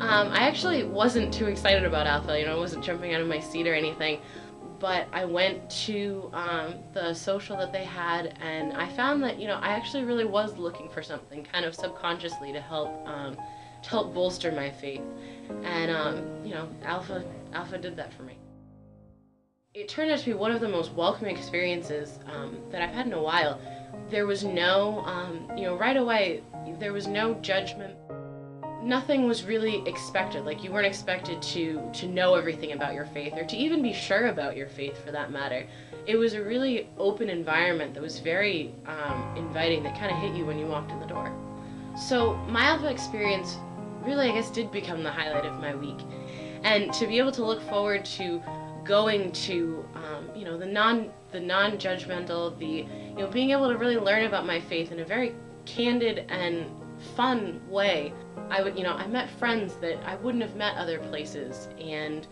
I actually wasn't too excited about Alpha. I wasn't jumping out of my seat or anything. But I went to the social that they had, and I found that I actually really was looking for something, kind of subconsciously, to help bolster my faith, and Alpha did that for me. It turned out to be one of the most welcoming experiences that I've had in a while. There was no, right away, there was no judgment. Nothing was really expected. Like, you weren't expected to know everything about your faith, or to even be sure about your faith for that matter. It was a really open environment that was very inviting, that kind of hit you when you walked in the door. So my Alpha experience really, I guess, did become the highlight of my week. And to be able to look forward to going to, the non-judgmental, being able to really learn about my faith in a very candid and fun way. I met friends that I wouldn't have met other places, and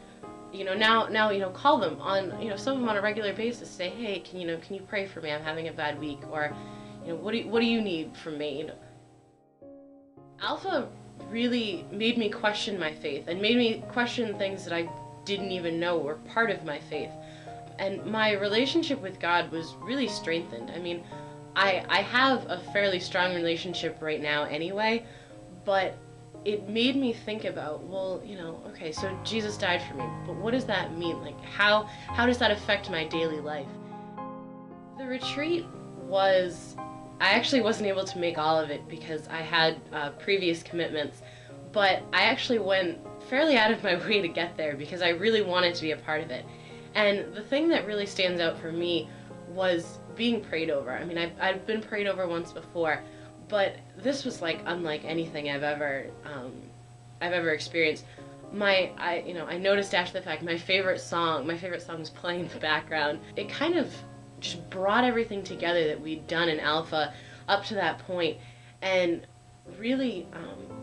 now call them on, some of them on a regular basis, say, hey, can you pray for me? I'm having a bad week, or what do you need from me? Alpha really made me question my faith, and made me question things that I didn't even know were part of my faith. And my relationship with God was really strengthened. I mean, I have a fairly strong relationship right now anyway, but it made me think about, well, okay, so Jesus died for me, but what does that mean? Like, how does that affect my daily life? The retreat I actually wasn't able to make all of it because I had previous commitments, but I actually went fairly out of my way to get there because I really wanted to be a part of it. And the thing that really stands out for me was being prayed over. I mean, I've been prayed over once before, but this was like unlike anything I've ever experienced. I noticed after the fact my favorite song was playing in the background. It kind of just brought everything together that we'd done in Alpha up to that point, and really,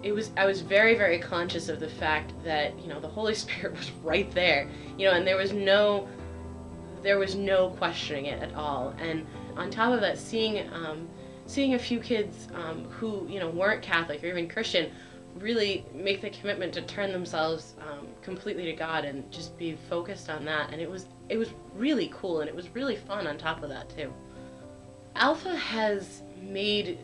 I was very, very conscious of the fact that the Holy Spirit was right there, and there was no questioning it at all. And on top of that, seeing a few kids who weren't Catholic or even Christian really make the commitment to turn themselves completely to God and just be focused on that, and it was really cool, and it was really fun on top of that too. Alpha has made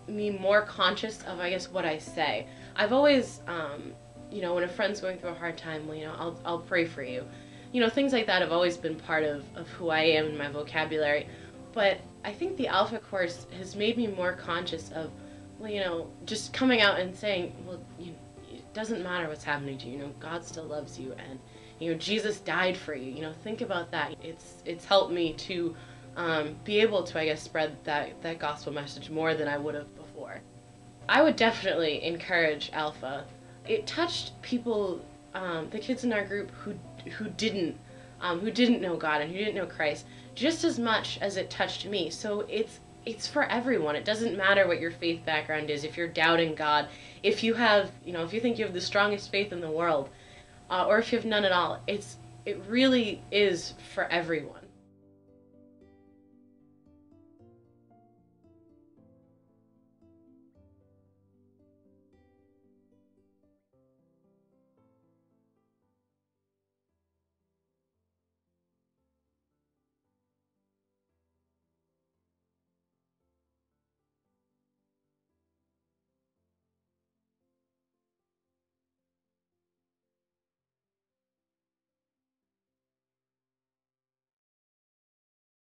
me more conscious of, I guess, what I say. I've always, when a friend's going through a hard time, well, I'll pray for you. Things like that have always been part of who I am and my vocabulary. But I think the Alpha course has made me more conscious of, well, just coming out and saying, well, it doesn't matter what's happening to you. God still loves you, and Jesus died for you. Think about that. It's helped me to be able to, I guess, spread that gospel message more than I would have before. I would definitely encourage Alpha. It touched people, the kids in our group who didn't know God and who didn't know Christ, just as much as it touched me. So it's for everyone. It doesn't matter what your faith background is. If you're doubting God, if you have, if you think you have the strongest faith in the world, or if you have none at all, it really is for everyone.